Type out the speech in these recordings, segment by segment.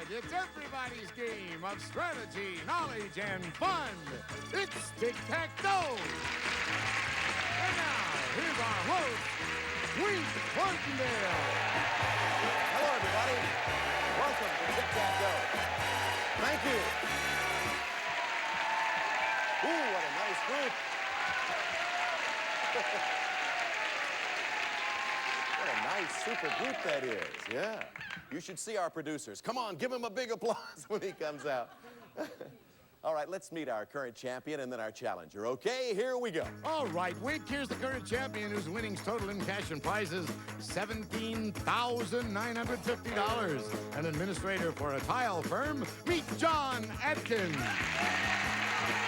good. It's everybody's game of strategy, knowledge, and fun. It's Tic Tac Dough. And now, here's our host, Wink Martindale. Hello, everybody. Welcome to Tic Tac Dough. Thank you. Ooh, what a nice group. What a nice, super group that is. Yeah. You should see our producers. Come on, give him a big applause when he comes out. All right, let's meet our current champion and then our challenger. Okay, here we go. All right, Wink, here's the current champion whose winnings total in cash and prizes $17,950. An administrator for a tile firm, meet John Atkins.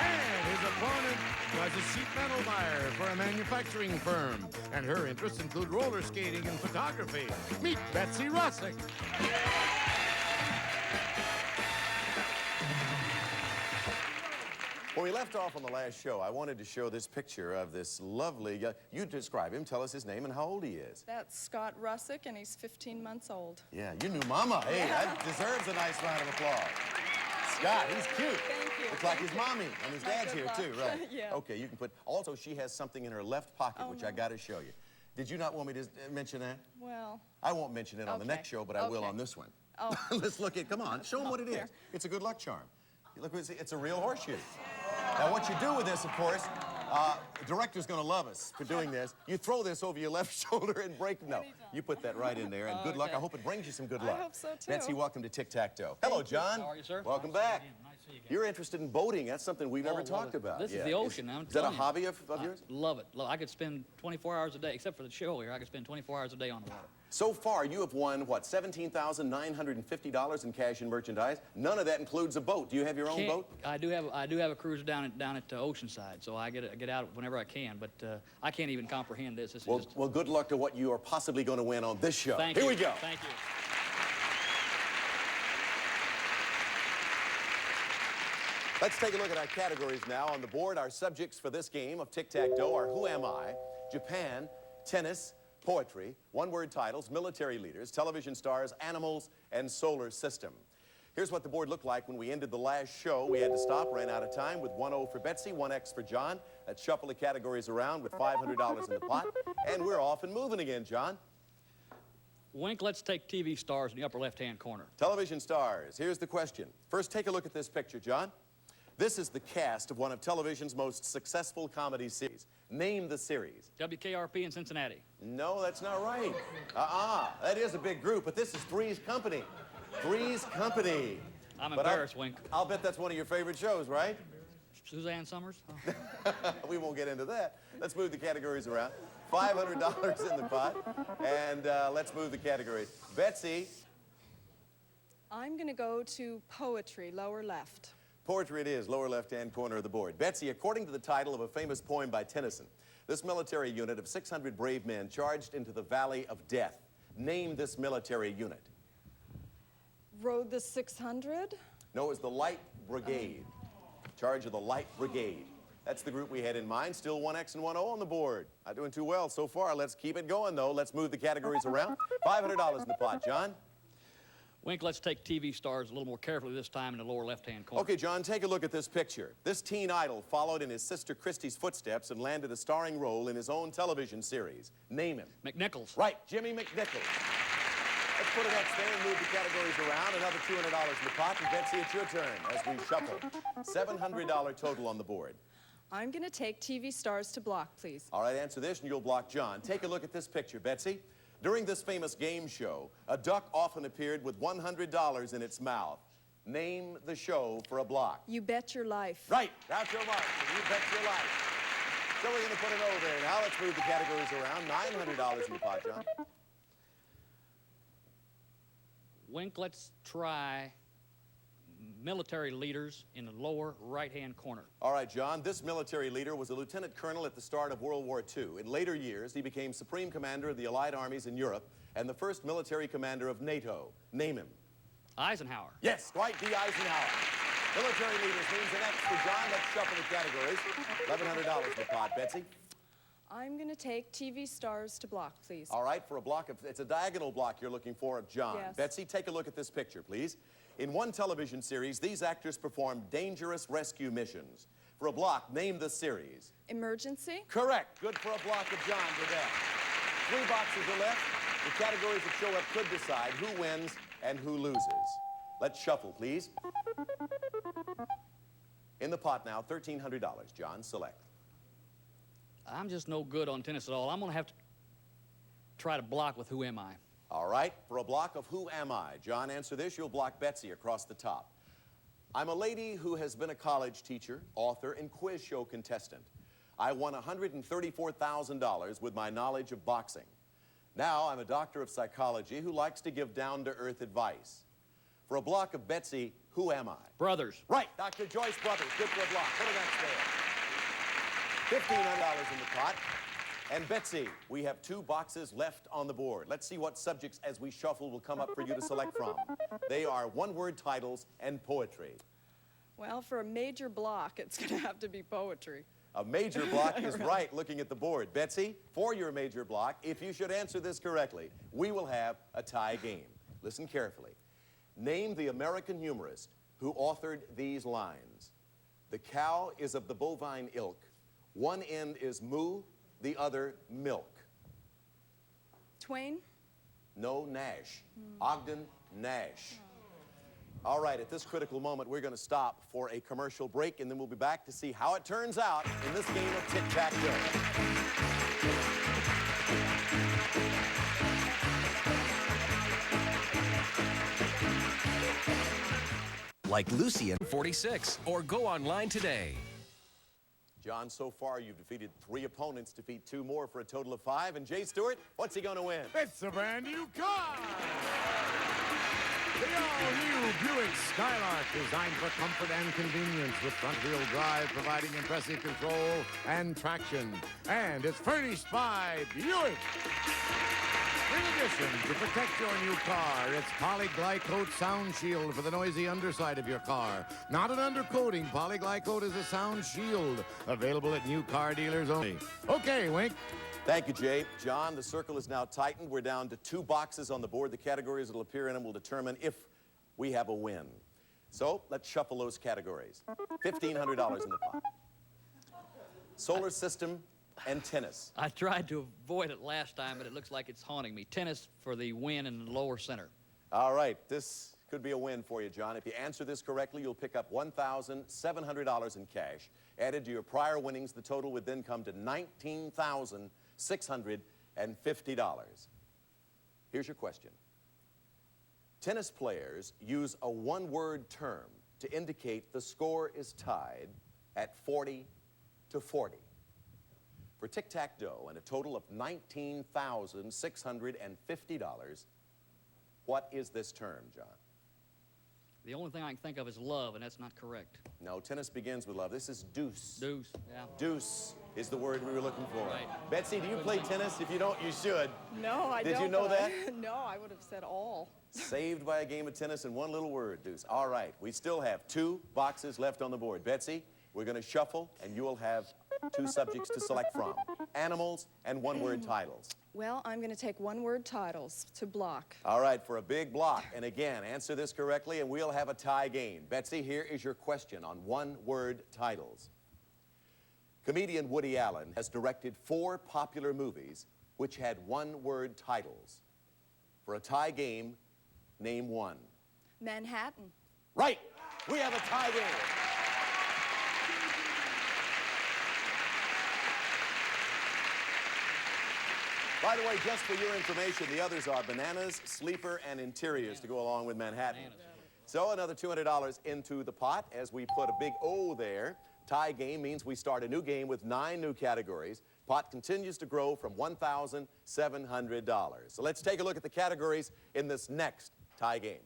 And his opponent was a sheet metal buyer for a manufacturing firm. And her interests include roller skating and photography. Meet Betsy Russick. When we left off on the last show, I wanted to show this picture of this lovely, you describe him, tell us his name and how old he is. That's Scott Russick, and he's 15 months old. Yeah, you knew Mama. Hey, that deserves a nice round of applause. Scott, he's cute. Thank you. Looks like his mommy, and his dad's here too, right? Yeah. Okay, you can put, also she has something in her left pocket, which I got to show you. Did you not want me to mention that? Well. I won't mention it on the next show, but I will on this one. Oh. Let's look at, come on, show them what it is. It's a good luck charm. Look, it's a real horseshoe. Now, what you do with this, of course, the director's going to love us for doing this. You throw this over your left shoulder and break. No, you put that right in there, and good luck. I hope it brings you some good luck. I hope so, too. Betsy, welcome to Tic Tac Dough. Hello, John. How are you, sir? Welcome back. You're interested in boating. That's something we've never talked about. This is the ocean. Is that a hobby of yours? Love it. I could spend 24 hours a day, except for the show here. I could spend 24 hours a day on the water. So far, you have won, what, $17,950 in cash and merchandise? None of that includes a boat. Do you have your own boat? I do have a cruiser down at Oceanside, so I get out whenever I can. But I can't even comprehend this. Well, good luck to what you are possibly going to win on this show. Thank you. Here we go. Thank you. Let's take a look at our categories now. On the board, our subjects for this game of Tic-Tac-Dough are Who Am I?, Japan, tennis, poetry, one-word titles, military leaders, television stars, animals, and solar system. Here's what the board looked like when we ended the last show. We had to stop, ran out of time with 1-0 for Betsy, 1X for John. Let's shuffle the categories around with $500 in the pot. And we're off and moving again, John. Wink, let's take TV stars in the upper left-hand corner. Television stars. Here's the question. First, take a look at this picture, John. This is the cast of one of television's most successful comedy series. Name the series. WKRP in Cincinnati. No, that's not right. That is a big group, but this is Three's Company. Three's Company. I'm embarrassed, Wink. I'll bet that's one of your favorite shows, right? Suzanne Summers? Oh. We won't get into that. Let's move the categories around. $500 in the pot, and let's move the categories. Betsy. I'm going to go to poetry, lower left. Poetry it is, lower left-hand corner of the board. Betsy, according to the title of a famous poem by Tennyson, this military unit of 600 brave men charged into the Valley of Death. Name this military unit. Rode the 600? No, it was the Light Brigade. Charge of the Light Brigade. That's the group we had in mind. Still 1X and 1-0 on the board. Not doing too well so far. Let's keep it going, though. Let's move the categories around. $500 in the pot. John? Wink, let's take TV stars a little more carefully this time in the lower left-hand corner. Okay, John, take a look at this picture. This teen idol followed in his sister Christy's footsteps and landed a starring role in his own television series. Name him. McNichols. Right, Jimmy McNichols. Let's put an X there and move the categories around. Another $200 in the pot. And Betsy, it's your turn as we shuffle. $700 total on the board. I'm going to take TV stars to block, please. All right, answer this and you'll block John. Take a look at this picture, Betsy. During this famous game show, a duck often appeared with $100 in its mouth. Name the show for a block. You Bet Your Life. Right, that's your mark. You bet your life. So we're going to put an O there. Now let's move the categories around. $900 in the pot, John. Wink, let's try military leaders in the lower right-hand corner. All right, John, this military leader was a lieutenant colonel at the start of World War II. In later years, he became supreme commander of the Allied armies in Europe and the first military commander of NATO. Name him. Eisenhower. Yes, Dwight D. Eisenhower. Military leaders means an X for John. Let's shuffle the categories. $1,100 in the pot. Betsy? I'm going to take TV stars to block, please. All right, for a block of, it's a diagonal block you're looking for of John. Yes. Betsy, take a look at this picture, please. In one television series, these actors performed dangerous rescue missions. For a block, name the series. Emergency? Correct. Good for a block of John Burdett. 3 boxes are left. The categories that show up could decide who wins and who loses. Let's shuffle, please. In the pot now, $1,300. John, select. I'm just no good on tennis at all. I'm going to have to try to block with Who Am I? All right, for a block of Who Am I? John, answer this. You'll block Betsy across the top. I'm a lady who has been a college teacher, author, and quiz show contestant. I won $134,000 with my knowledge of boxing. Now I'm a doctor of psychology who likes to give down-to-earth advice. For a block of Betsy, who am I? Brothers. Right, Dr. Joyce Brothers. Good for a block. Put it on scale. $1,500 in the pot. And Betsy, we have 2 boxes left on the board. Let's see what subjects, as we shuffle, will come up for you to select from. They are one-word titles and poetry. Well, for a major block, it's going to have to be poetry. A major block is right, looking at the board. Betsy, for your major block, if you should answer this correctly, we will have a tie game. Listen carefully. Name the American humorist who authored these lines. The cow is of the bovine ilk. One end is moo, the other milk. Twain? No, Nash. Ogden Nash. All right, at this critical moment, we're going to stop for a commercial break, and then we'll be back to see how it turns out in this game of Tic Tac Dough. Like Lucy in 46, or go online today. John, so far you've defeated 3 opponents, defeat 2 more for a total of 5. And Jay Stewart, what's he going to win? It's a brand new car! The all-new Buick Skylark, designed for comfort and convenience, with front-wheel drive providing impressive control and traction. And it's furnished by Buick. In addition, to protect your new car, it's Polyglycoat Sound Shield for the noisy underside of your car. Not an undercoating. Polyglycoat is a sound shield. Available at new car dealers only. Okay, Wink. Thank you, Jay. John, the circle is now tightened. We're down to 2 boxes on the board. The categories that will appear in them will determine if we have a win. So let's shuffle those categories. $1,500 in the pot. Solar system and tennis. I tried to avoid it last time, but it looks like it's haunting me. Tennis for the win in the lower center. All right, this could be a win for you, John. If you answer this correctly, you'll pick up $1,700 in cash. Added to your prior winnings, the total would then come to $19,650. Here's your question. Tennis players use a one-word term to indicate the score is tied at 40-40. For tic-tac-dough and a total of $19,650, what is this term, John? The only thing I can think of is love, and that's not correct. No, tennis begins with love. This is deuce. Deuce, yeah. Deuce is the word we were looking for. Right. Betsy, do you play tennis? If you don't, you should. No, I don't. Did you know but that? No, I would have said all. Saved by a game of tennis in one little word, deuce. All right, we still have 2 boxes left on the board. Betsy, we're going to shuffle, and you will have 2 subjects to select from. Animals and one-word titles. Well, I'm going to take one-word titles to block. All right, for a big block. And again, answer this correctly, and we'll have a tie game. Betsy, here is your question on one-word titles. Comedian Woody Allen has directed 4 popular movies which had one-word titles. For a tie game, name one. Manhattan. Right. We have a tie game. By the way, just for your information, the others are bananas, sleeper, and interiors to go along with Manhattan. So another $200 into the pot as we put a big O there. Tie game means we start a new game with 9 new categories. Pot continues to grow from $1,700. So let's take a look at the categories in this next tie game.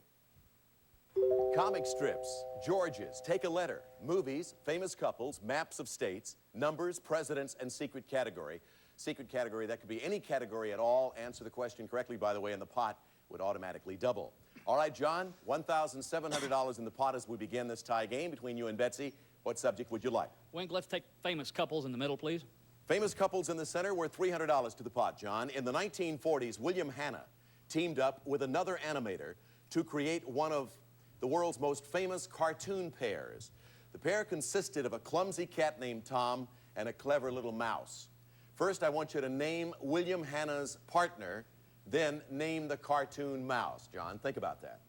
Comic strips, Georges, Take a Letter, movies, famous couples, maps of states, numbers, presidents, and secret category. Secret category, that could be any category at all. Answer the question correctly, by the way, and the pot would automatically double. All right, John, $1,700 in the pot as we begin this tie game between you and Betsy. What subject would you like? Wink, let's take famous couples in the middle, please. Famous couples in the center, worth $300 to the pot, John. In the 1940s, William Hanna teamed up with another animator to create one of the world's most famous cartoon pairs. The pair consisted of a clumsy cat named Tom and a clever little mouse. First, I want you to name William Hanna's partner, then name the cartoon mouse. John, think about that.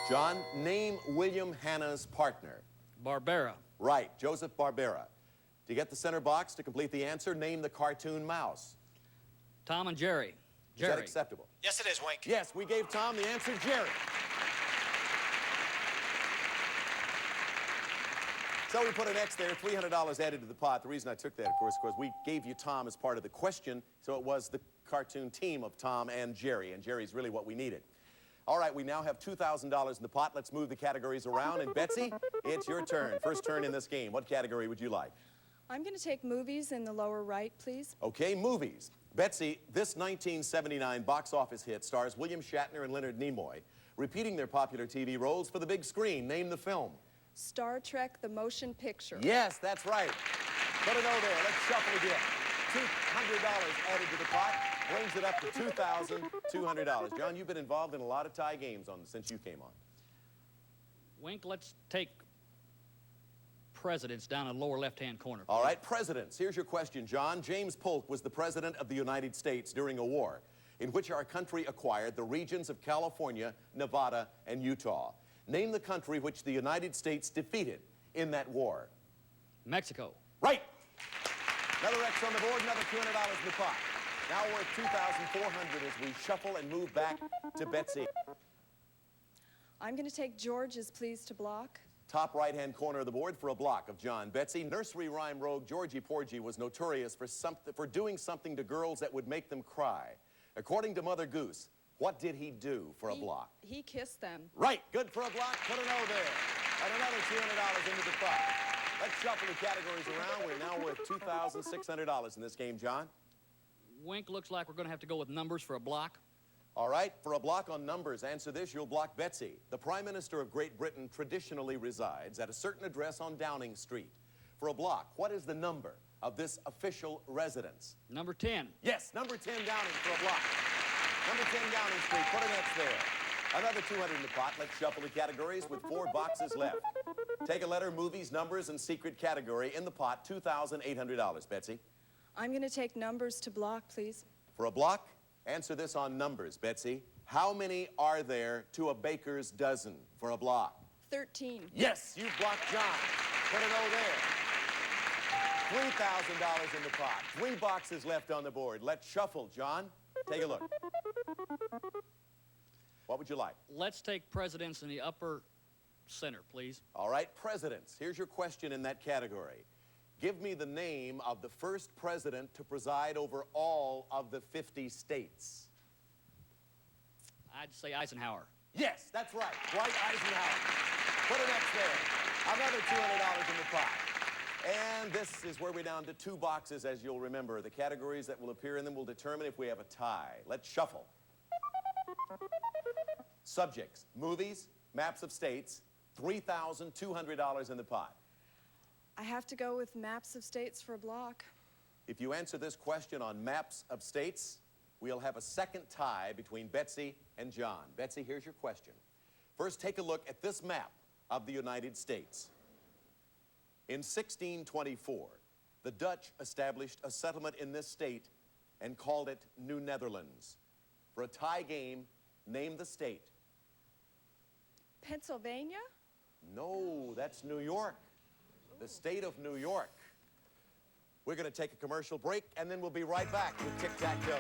John, name William Hanna's partner. Barbera. Right, Joseph Barbera. To get the center box to complete the answer, name the cartoon mouse. Tom and Jerry. Is that acceptable? Yes, it is, Wink. Yes, we gave Tom the answer, Jerry. So we put an X there, $300 added to the pot. The reason I took that, of course, was we gave you Tom as part of the question, so it was the cartoon team of Tom and Jerry's really what we needed. All right, we now have $2,000 in the pot. Let's move the categories around. And Betsy, it's your turn. First turn in this game. What category would you like? I'm going to take movies in the lower right, please. Okay, movies. Betsy, this 1979 box office hit stars William Shatner and Leonard Nimoy, repeating their popular TV roles for the big screen. Name the film. Star Trek, the motion picture. Yes, that's right. Put an O there. Let's shuffle again. $200 added to the pot brings it up to $2,200. John, you've been involved in a lot of tie games since you came on. Wink, let's take presidents down in the lower left-hand corner. All right, presidents. Here's your question, John. James Polk was the president of the United States during a war in which our country acquired the regions of California, Nevada, and Utah. Name the country which the United States defeated in that war. Mexico. Right. Another X on the board, another $200 in the pot. Now we're at $2,400 as we shuffle and move back to Betsy. I'm going to take George's Please to block. Top right-hand corner of the board for a block of John. Betsy, nursery rhyme rogue Georgie Porgy was notorious for doing something to girls that would make them cry. According to Mother Goose, what did he do for a block? He kissed them. Right, good for a block. Put an O there. And another $200 into the pot. Let's shuffle the categories around. We're now worth $2,600 in this game, John. Wink, looks like we're going to have to go with numbers for a block. All right, for a block on numbers, answer this, you'll block Betsy. The Prime Minister of Great Britain traditionally resides at a certain address on Downing Street. For a block, what is the number of this official residence? Number 10. Yes, number 10 Downing for a block. Number 10 Downing Street, put an X there. Another 200 in the pot. Let's shuffle the categories with 4 boxes left. Take a letter, movies, numbers, and secret category in the pot, $2,800. Betsy? I'm going to take numbers to block, please. For a block, answer this on numbers, Betsy. How many are there to a baker's dozen for a block? 13. Yes, you blocked John. Put an O there. $3,000 in the pot. 3 boxes left on the board. Let's shuffle, John. Take a look. What would you like? Let's take presidents in the upper center, please. All right, presidents. Here's your question in that category. Give me the name of the first president to preside over all of the 50 states. I'd say Eisenhower. Yes, that's right. Dwight Eisenhower. Put an X there. Another $200 in the pot. And this is where we're down to 2 boxes, as you'll remember. The categories that will appear in them will determine if we have a tie. Let's shuffle. Subjects, movies, maps of states, $3,200 in the pot. I have to go with maps of states for a block. If you answer this question on maps of states, we'll have a second tie between Betsy and John. Betsy, here's your question. First, take a look at this map of the United States. In 1624, the Dutch established a settlement in this state and called it New Netherlands. For a tie game, name the state. Pennsylvania? No, that's New York. The state of New York. We're going to take a commercial break, and then we'll be right back with Tic Tac Dough.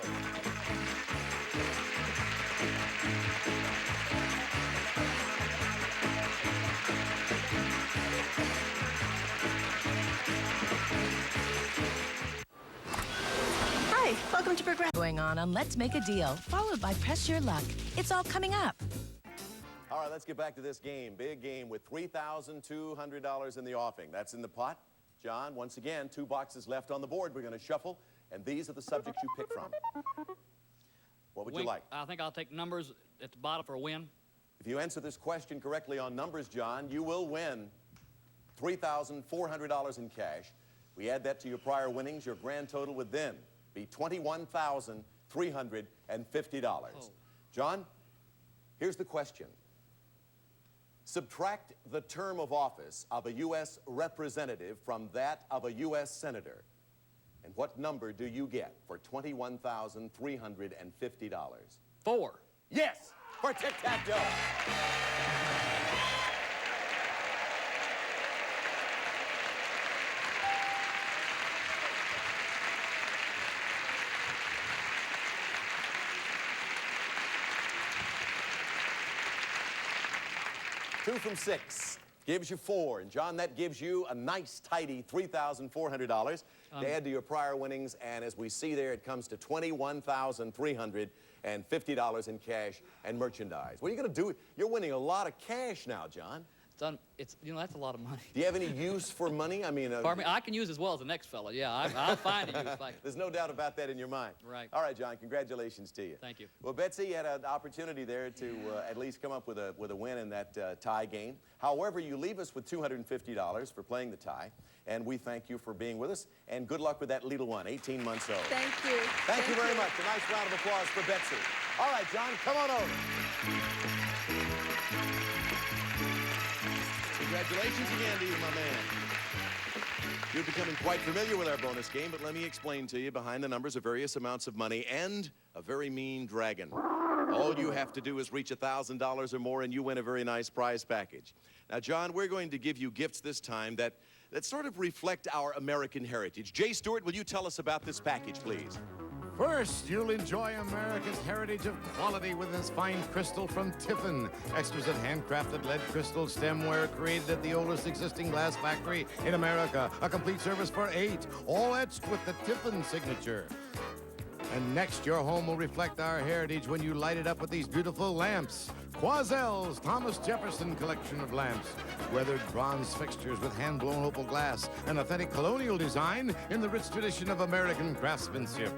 Hi, welcome to Progress. Going on Let's Make a Deal, followed by Press Your Luck. It's all coming up. All right, let's get back to this game. Big game with $3,200 in the offing. That's in the pot. John, once again, 2 boxes left on the board. We're going to shuffle, and these are the subjects you pick from. What would you like? I think I'll take numbers at the bottom for a win. If you answer this question correctly on numbers, John, you will win $3,400 in cash. We add that to your prior winnings, your grand total would then be $21,350. John, here's the question. Subtract the term of office of a U.S. representative from that of a U.S. senator. And what number do you get for $21,350? 4. Yes, for Tic Tac Dough. Two from 6 gives you 4. And John, that gives you a nice, tidy $3,400 to add to your prior winnings. And as we see there, it comes to $21,350 in cash and merchandise. What are you going to do? You're winning a lot of cash now, John. It's you know, that's a lot of money. Do you have any use for money? I mean, Pardon me? I can use as well as the next fella. Yeah, I'll find a use. There's no doubt about that in your mind. Right. All right, John, congratulations to you. Thank you. Well, Betsy, you had an opportunity there to at least come up with a win in that tie game. However, you leave us with $250 for playing the tie, and we thank you for being with us, and good luck with that little one, 18 months old. Thank you. Thank you very much. A nice round of applause for Betsy. All right, John, come on over. Congratulations again to you, my man. You're becoming quite familiar with our bonus game, but let me explain to you. Behind the numbers are various amounts of money and a very mean dragon. All you have to do is reach $1,000 or more and you win a very nice prize package. Now, John, we're going to give you gifts this time that sort of reflect our American heritage. Jay Stewart, will you tell us about this package, please? First, you'll enjoy America's heritage of quality with this fine crystal from Tiffin. Exquisite handcrafted lead crystal stemware created at the oldest existing glass factory in America. A complete service for 8, all etched with the Tiffin signature. And next, your home will reflect our heritage when you light it up with these beautiful lamps. Quazel's Thomas Jefferson collection of lamps. Weathered bronze fixtures with hand-blown opal glass. An authentic colonial design in the rich tradition of American craftsmanship.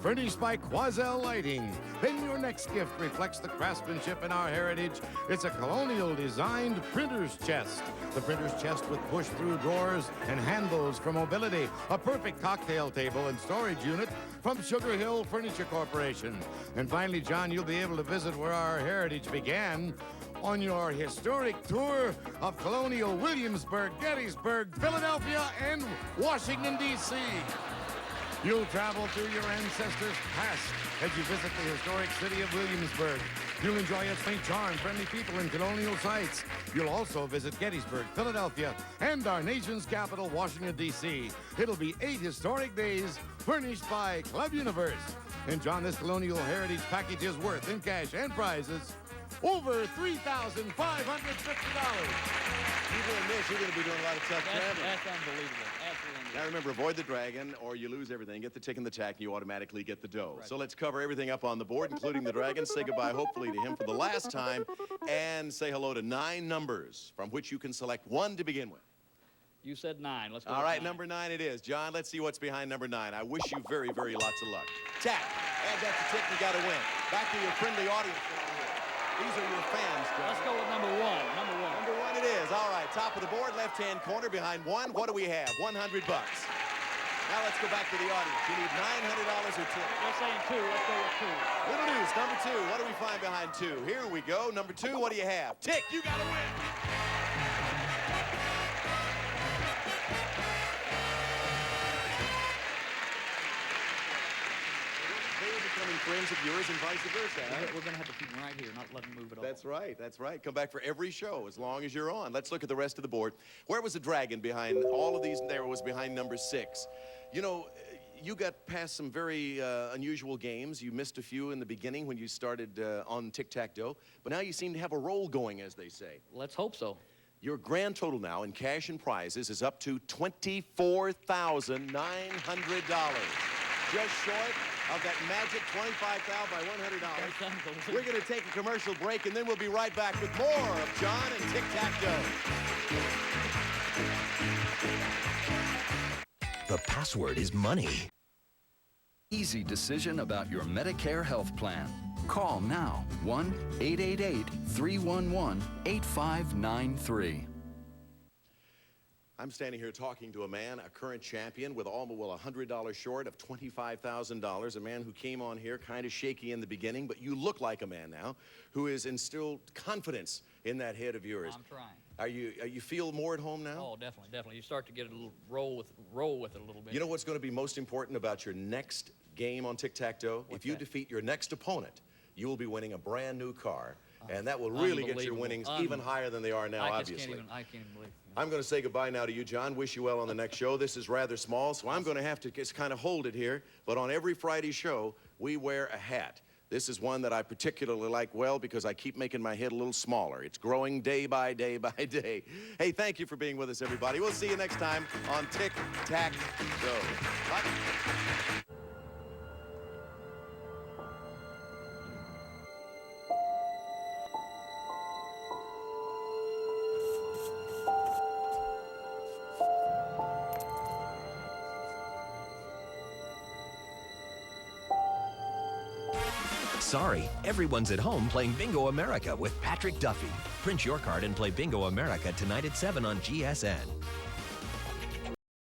Furnished by Quazel Lighting. Then your next gift reflects the craftsmanship in our heritage. It's a colonial designed printer's chest. The printer's chest with push-through drawers and handles for mobility. A perfect cocktail table and storage unit from Sugar Hill Furniture Corporation. And finally, John, you'll be able to visit where our heritage began on your historic tour of colonial Williamsburg, Gettysburg, Philadelphia, and Washington, D.C. You'll travel through your ancestors' past as you visit the historic city of Williamsburg. You'll enjoy its St. John, friendly people, and colonial sites. You'll also visit Gettysburg, Philadelphia, and our nation's capital, Washington, D.C. It'll be 8 historic days furnished by Club Universe. And, John, this colonial heritage package is worth, in cash and prizes, over $3,550. You're doing this, you're going to be doing a lot of tough traveling. That's unbelievable. Absolutely. Now remember, avoid the dragon or you lose everything. Get the tick and the tack and you automatically get the dough. Right. So let's cover everything up on the board, including the dragon. Say goodbye, hopefully, to him for the last time. And say hello to 9 numbers from which you can select 1 to begin with. You said 9. Let's go. All with right, 9. number 9 it is. John, let's see what's behind number 9. I wish you very, very lots of luck. Tack. Add that to tick, you got to win. Back to your friendly audience. These are your fans, John. Let's go with number 1. Number 1. Number 1 it is. All right, top of the board, left-hand corner behind 1. What do we have? $100. Now let's go back to the audience. You need $900 or 10. They're saying 2. Let's go with 2. Little news, number 2. What do we find behind 2? Here we go. Number 2, what do you have? Tick, you got to win. Friends of yours and vice versa. Huh? We're going to have to keep them right here, not let them move at all. That's right, that's right. Come back for every show as long as you're on. Let's look at the rest of the board. Where was the dragon behind all of these? There was behind number 6. You know, you got past some very unusual games. You missed a few in the beginning when you started on Tic Tac Dough, but now you seem to have a roll going, as they say. Let's hope so. Your grand total now in cash and prizes is up to $24,900. Just short of that magic 25 thou by $100. We're going to take a commercial break, and then we'll be right back with more of John and Tic Tac Dough. The password is money. Easy decision about your Medicare health plan. Call now, 1-888-311-8593. I'm standing here talking to a man, a current champion, with $100 short of $25,000, a man who came on here kind of shaky in the beginning, but you look like a man now who has instilled confidence in that head of yours. I'm trying. Are you feel more at home now? Oh, definitely. You start to get a little roll with it a little bit. You know what's going to be most important about your next game on Tic Tac Dough? If you defeat your next opponent, you will be winning a brand new car, and that will really get your winnings even higher than they are now, obviously. I can't even believe it. I'm going to say goodbye now to you, John. Wish you well on the next show. This is rather small, so I'm going to have to just kind of hold it here. But on every Friday show, we wear a hat. This is one that I particularly like well because I keep making my head a little smaller. It's growing day by day by day. Hey, thank you for being with us, everybody. We'll see you next time on Tic Tac Dough. Bye. Sorry, everyone's at home playing Bingo America with Patrick Duffy. Print your card and play Bingo America tonight at 7 on GSN.